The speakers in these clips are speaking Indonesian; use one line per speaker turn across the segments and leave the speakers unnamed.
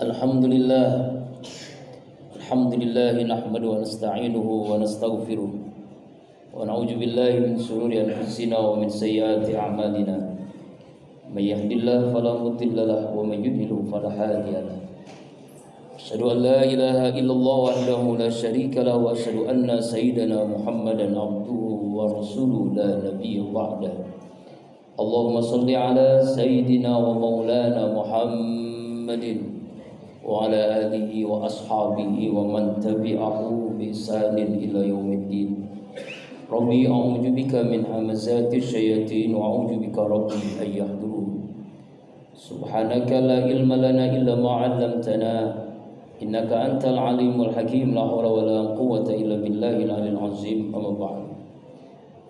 Alhamdulillah nahmadu wa nasta'inuhu wa nastaghfiruh wa na'udzu billahi min shururi anfusina wa min sayyiati a'malina may yahdihillahu fala mudilla lahu wa may yudlil fala hadiya lahu asyhadu an la ilaha illallah wahdahu la syarika lahu wa asyhadu anna sayyidana Muhammadan abduhu wa rasuluhu la nabiyya ba'dahu Allahumma shalli ala sayyidina wa maulana Muhammadin wa ala alihi wa ashabihi wa man tabi'ahu bi ihsanin ila yaumiddin. Rabbi a'udzu bika min hamazati syayatin wa a'udzu bika rabbi an yahdurun. Subhanaka la ilma lana illa ma 'allamtana innaka antal alimul hakim la haula wa la quwwata illa billahil aliyyil azim. Amma ba'd.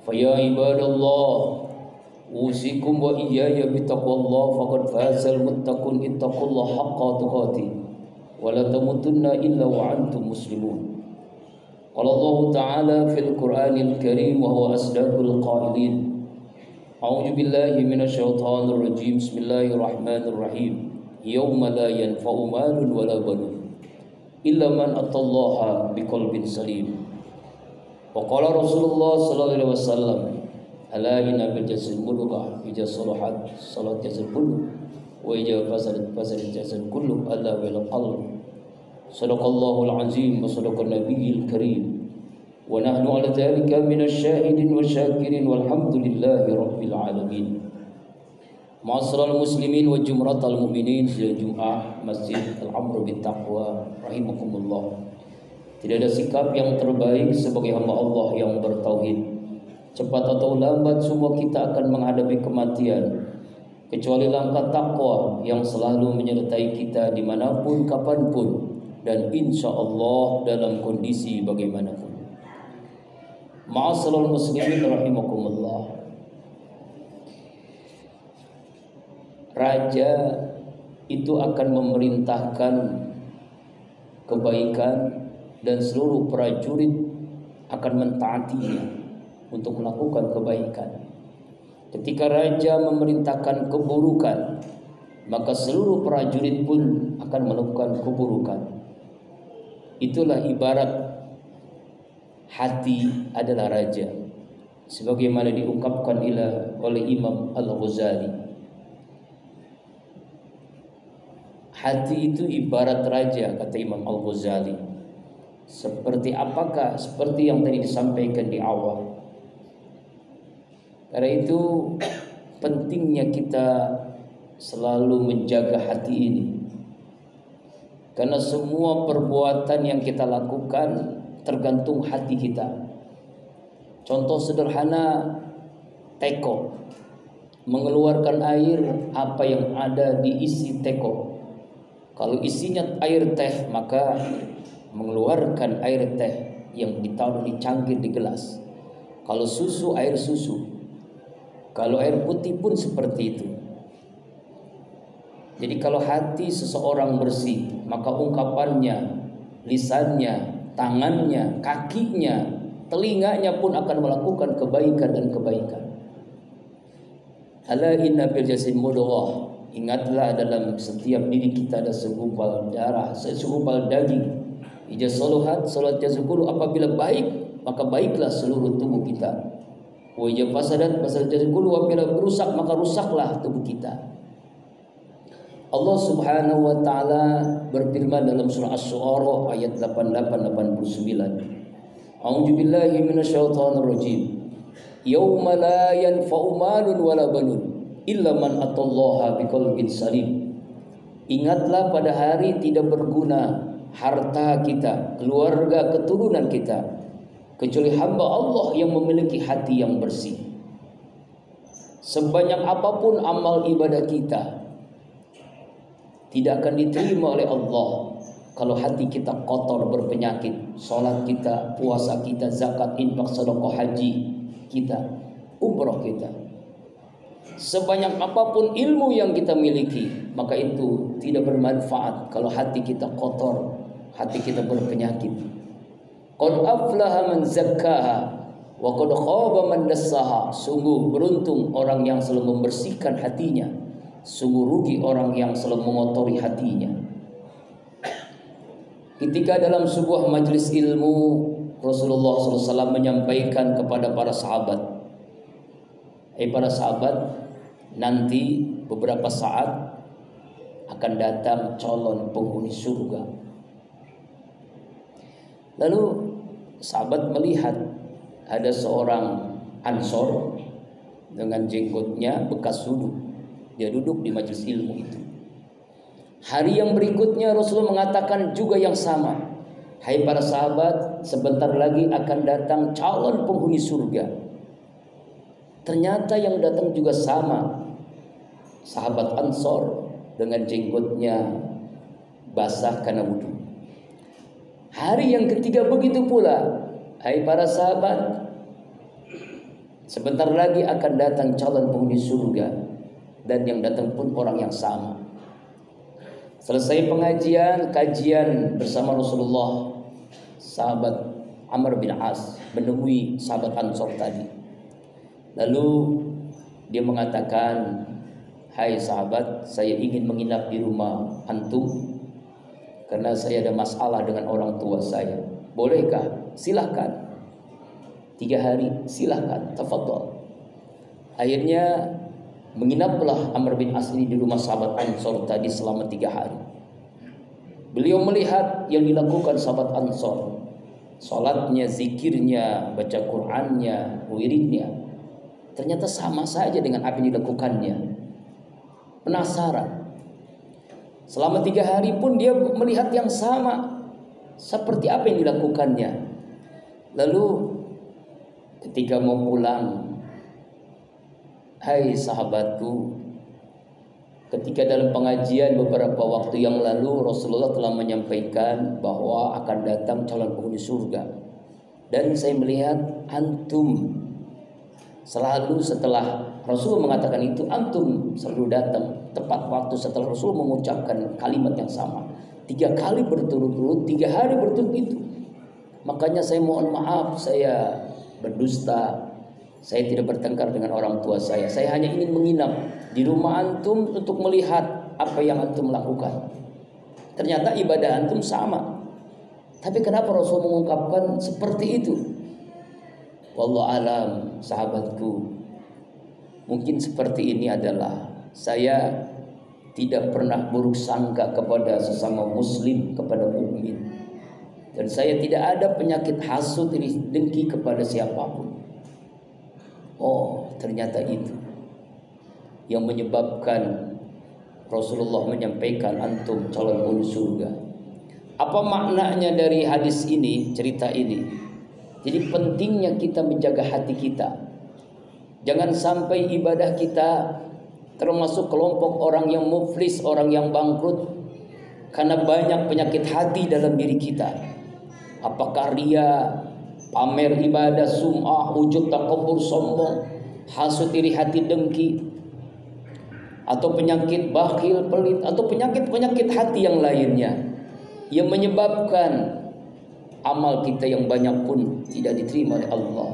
Fa ya ibadallah usikum wa iyaya bittaqwallah faqad fazal muttaqun ittaqullaha haqqa tuqatih wa la tamutunna illa wa antum muslimun. Qala Allah Ta'ala fil Qur'anil Karim wa huwa asdaqul qailin. A'udzu billahi minasy syaithanir rajim. Bismillahirrahmanirrahim. Yauma la yanfa'u malun wa la banun illa man atallaha biqalbin salim. Wa qala Rasulullah sallallahu alaihi wasallam ala inna bil jasad mudghah idza salahat salat jasad kullu wa idza fasadat jasad kullu ala bil qalb. Sadaqallahul azim wa sadaqan nabiyil karim wa nahnu ala dhalika minasy syahidin wa syakirin walhamdulillahi rabbil alamin. Ma'asyiral muslimin wa jumratal mu'minin sidang Jumat Masjid Al-Amr bin Taqwa rahimakumullah. Tidak ada sikap yang terbaik sebagai hamba Allah yang bertauhid. Cepat atau lambat semua kita akan menghadapi kematian, kecuali langkah takwa yang selalu menyertai kita dimanapun, kapanpun, dan insya Allah dalam kondisi bagaimanapun. Ma'asyiral muslimin rahimakumullah. Raja itu akan memerintahkan kebaikan dan seluruh prajurit akan mentaatinya untuk melakukan kebaikan. Ketika raja memerintahkan keburukan, maka seluruh prajurit pun akan melakukan keburukan. Itulah ibarat hati adalah raja, sebagaimana diungkapkan oleh Imam Al-Ghazali. Hati itu ibarat raja, kata Imam Al-Ghazali. Seperti apakah? Seperti yang tadi disampaikan di awal. Karena itu pentingnya kita selalu menjaga hati ini. Karena semua perbuatan yang kita lakukan tergantung hati kita. Contoh sederhana, teko. Mengeluarkan air apa yang ada di isi teko. Kalau isinya air teh, maka mengeluarkan air teh yang ditaruh di cangkir di gelas. Kalau susu, air susu. Kalau air putih pun seperti itu. Jadi kalau hati seseorang bersih, maka ungkapannya, lisannya, tangannya, kakinya, telinganya pun akan melakukan kebaikan dan kebaikan. Ala inna bil jasad mudghah. Ingatlah dalam setiap diri kita ada segumpal darah, segumpal daging. Idza salahat salat jasad kullu, apabila baik, maka baiklah seluruh tubuh kita. Wa idza fasadat jasad kullu, apabila rusak maka rusaklah tubuh kita. Allah Subhanahu wa taala berfirman dalam surah Asy-Syu'ara ayat 88-89. A'udzu billahi minasyaitonir rajim. Yauma la yanfa'u malun wala banun illa man atallaha biqalbin salim. Ingatlah pada hari tidak berguna harta kita, keluarga, keturunan kita, kecuali hamba Allah yang memiliki hati yang bersih. Sebanyak apapun amal ibadah kita, tidak akan diterima oleh Allah kalau hati kita kotor, berpenyakit. Salat kita, puasa kita, zakat, infak, sedekah, haji kita, umrah kita. Sebanyak apapun ilmu yang kita miliki, maka itu tidak bermanfaat kalau hati kita kotor, hati kita berpenyakit. Qad aflaha man zakkaha wa qad khaba man dassaha. Sungguh beruntung orang yang selalu membersihkan hatinya, sungguh rugi orang yang selalu mengotori hatinya. ketika dalam sebuah majelis ilmu Rasulullah SAW menyampaikan kepada para sahabat, para sahabat, nanti beberapa saat akan datang calon penghuni surga. Lalu sahabat melihat ada seorang Ansor dengan jenggotnya bekas wudhu. Dia duduk di majelis ilmu itu. Hari yang berikutnya Rasulullah mengatakan juga yang sama. Hai para sahabat, sebentar lagi akan datang calon penghuni surga. Ternyata yang datang juga sama. Sahabat Ansor dengan jenggotnya basah karena wudhu. Hari yang ketiga begitu pula. Hai para sahabat, sebentar lagi akan datang calon penghuni surga. Dan yang datang pun orang yang sama. Selesai kajian bersama Rasulullah, sahabat Amr bin As menemui sahabat Ansor tadi. Lalu dia mengatakan, hai sahabat, saya ingin menginap di rumah antum karena saya ada masalah dengan orang tua saya. Bolehkah? Silahkan. 3 hari, silahkan, tafadhol. Akhirnya menginaplah Amr bin As di rumah sahabat Ansor tadi selama 3 hari. Beliau melihat yang dilakukan sahabat Ansor, salatnya, zikirnya, baca Qur'annya, wiridnya, ternyata sama saja dengan apa yang dilakukannya. Penasaran. Selama 3 hari pun dia melihat yang sama seperti apa yang dilakukannya. Lalu ketika mau pulang, hai sahabatku, ketika dalam pengajian beberapa waktu yang lalu Rasulullah telah menyampaikan bahwa akan datang calon penghuni surga. Dan saya melihat antum selalu setelah Rasul mengatakan itu, antum selalu datang tepat waktu setelah Rasul mengucapkan kalimat yang sama. 3 kali berturut-turut, 3 hari berturut itu. Makanya saya mohon maaf, saya berdusta. Saya tidak bertengkar dengan orang tua saya. Saya hanya ingin menginap di rumah antum untuk melihat apa yang antum lakukan. Ternyata ibadah antum sama. Tapi kenapa Rasul mengungkapkan seperti itu? Wallahu alam, sahabatku. Mungkin seperti ini adalah saya tidak pernah buruk sangka kepada sesama muslim, kepada mukmin. Dan saya tidak ada penyakit hasud, iri dengki kepada siapapun. Oh, ternyata itu yang menyebabkan Rasulullah menyampaikan antum calon penghuni surga. Apa maknanya dari hadis ini, cerita ini? Jadi pentingnya kita menjaga hati kita. Jangan sampai ibadah kita termasuk kelompok orang yang muflis, orang yang bangkrut karena banyak penyakit hati dalam diri kita. Apakah ria, pamer ibadah, sum'ah, ujub, takabur, sombong, hasud, iri hati, dengki, atau penyakit bakhil, pelit, atau penyakit-penyakit hati yang lainnya yang menyebabkan amal kita yang banyak pun tidak diterima oleh Allah.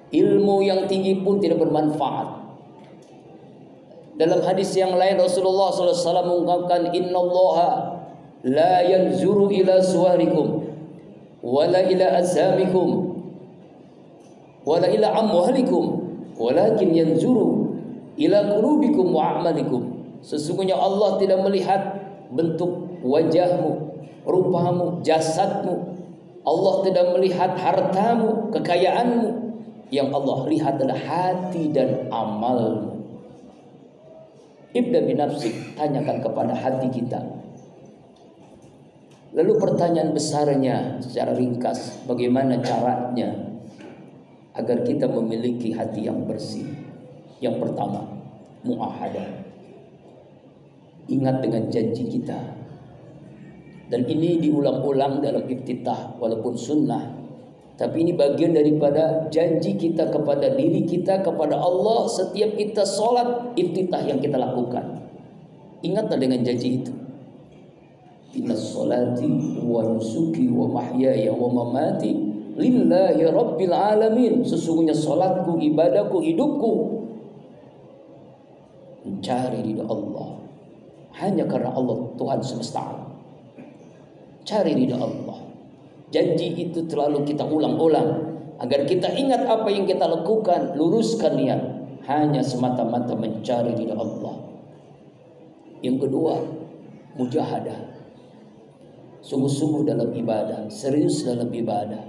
Ilmu yang tinggi pun tidak bermanfaat. Dalam hadis yang lain Rasulullah SAW mengungkapkan, innallaha la yanzuru ila suwarikum wala ila azamikum wala ila amwalikum walakin yanzuru ila qulubikum wa a'malikum. Sesungguhnya Allah tidak melihat bentuk wajahmu, rupamu, jasadmu. Allah tidak melihat hartamu, kekayaanmu. Yang Allah lihat adalah hati dan amalmu. Ibda bin nafsik, tanyakan kepada hati kita. Lalu pertanyaan besarnya secara ringkas, bagaimana caranya agar kita memiliki hati yang bersih? Yang pertama, muahadah. Ingat dengan janji kita. Dan ini diulang-ulang dalam iftitah walaupun sunnah. Tapi ini bagian daripada janji kita kepada diri kita, kepada Allah setiap kita sholat iftitah yang kita lakukan. Ingatlah dengan janji itu. Inna sholati wa nusuki wa mahyaya wa mamati lillahi rabbil alamin. Sesungguhnya sholatku, ibadahku, hidupku mencari ridha Allah. Hanya karena Allah Tuhan semesta alam. cari ridha Allah. Janji itu terlalu kita ulang-ulang agar kita ingat apa yang kita lakukan, luruskan niat hanya semata-mata mencari ridha Allah. Yang kedua, mujahadah. Sungguh-sungguh dalam ibadah, serius dalam ibadah.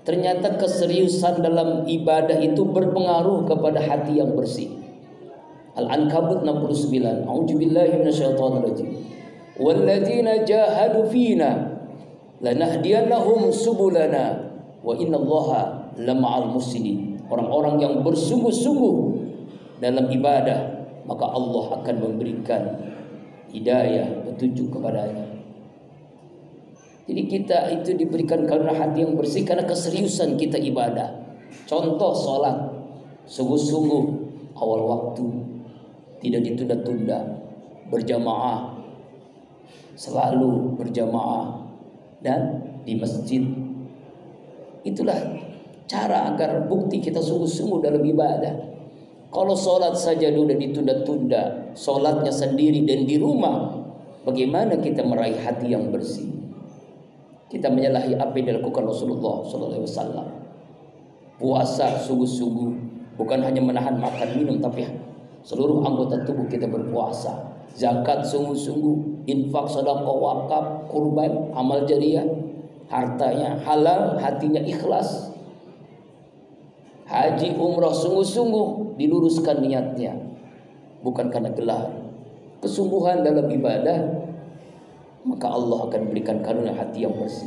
Ternyata keseriusan dalam ibadah itu berpengaruh kepada hati yang bersih. Al-Ankabut 69. A'udzubillahi minasyaitonirrajim. Walladzina jahadu fina lanahdiyannahum subulana wa innallaha lama'al muhsinin. Orang-orang yang bersungguh-sungguh dalam ibadah, maka Allah akan memberikan hidayah, petunjuk kepadanya. Jadi kita itu diberikan karena hati yang bersih, karena keseriusan kita ibadah. Contoh sholat, sungguh-sungguh awal waktu, tidak ditunda-tunda, berjamaah, selalu berjamaah, dan di masjid. Itulah cara agar bukti kita sungguh-sungguh dalam ibadah. Kalau sholat saja sudah ditunda-tunda, sholatnya sendiri dan di rumah, bagaimana kita meraih hati yang bersih? Kita menyalahi apa yang dilakukan Rasulullah SAW. Puasa sungguh-sungguh, bukan hanya menahan makan minum, tapi seluruh anggota tubuh kita berpuasa. Zakat sungguh-sungguh, infak, sedekah, wakaf, kurban, amal jariah, hartanya halal, hatinya ikhlas. Haji umrah sungguh-sungguh, diluruskan niatnya, bukan karena gelar. Kesungguhan dalam ibadah, maka Allah akan berikan karunia hati yang bersih.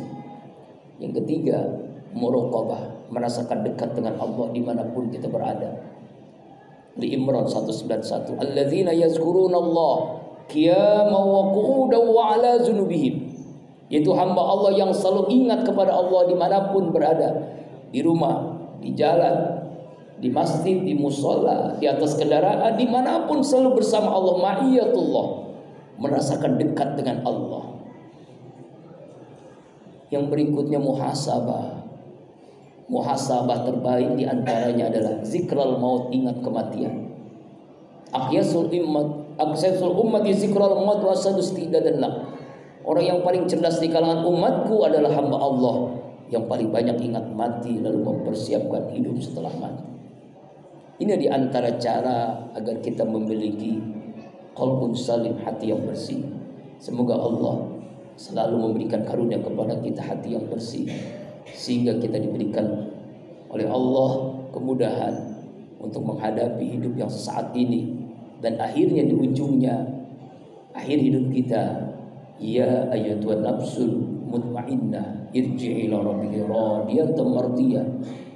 Yang ketiga, muraqabah, merasakan dekat dengan Allah dimanapun kita berada. Di Imran 191, alladzina yazkuruna Allah qiyaman wa qu'udan wa ala junubihim. Yaitu hamba Allah yang selalu ingat kepada Allah dimanapun berada, di rumah, di jalan, di masjid, di musola, di atas kendaraan, dimanapun selalu bersama Allah, ma'iyatullah, merasakan dekat dengan Allah. Yang berikutnya muhasabah. Muhasabah terbaik diantaranya adalah zikral maut, ingat kematian. Aqyasul ummat zikral maut wa sadustidadan. Orang yang paling cerdas di kalangan umatku adalah hamba Allah yang paling banyak ingat mati lalu mempersiapkan hidup setelah mati. Ini diantara cara agar kita memiliki qalbun salim, hati yang bersih. Semoga Allah selalu memberikan karunia kepada kita hati yang bersih, sehingga kita diberikan oleh Allah kemudahan untuk menghadapi hidup yang sesaat ini, dan akhirnya di ujungnya akhir hidup kita, ya ayyatuhan nafsul mutmainnah irji'i ila rabbiki radiyatan mardiyah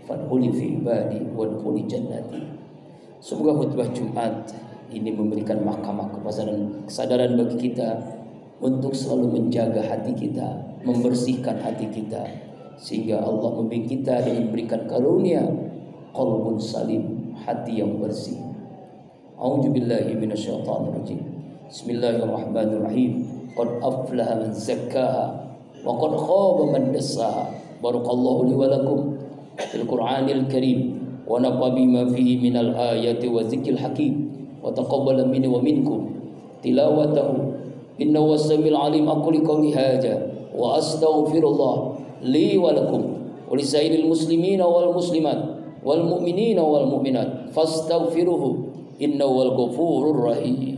fadkhuli fi ibadi wadkhuli jannati. Semoga khutbah Jumat ini memberikan mahkamah kesadaran bagi kita untuk selalu menjaga hati kita, membersihkan hati kita, sehingga Allah membimbing kita dengan memberikan karunia qalbun salim, hati yang bersih. A'udzubillahi minasyaitonirrajim. Bismillahirrahmanirrahim. Qad aflaha man zakkaha wa qad khaba man dassaha. Barakallahu li wa lakum fil Qur'anil Karim wa nafa'a bima fihi minal ayati wa dzikril hakim wa taqabbala minni wa minkum tilawatahu innahu was-sami'ul 'alim. Aqulu qawli hadza wa astaghfirullah li wa lakum wa lisairil muslimina wal muslimat wal mu'minina wal mu'minat fastaghfiruhu innahu wal ghafurur rahim.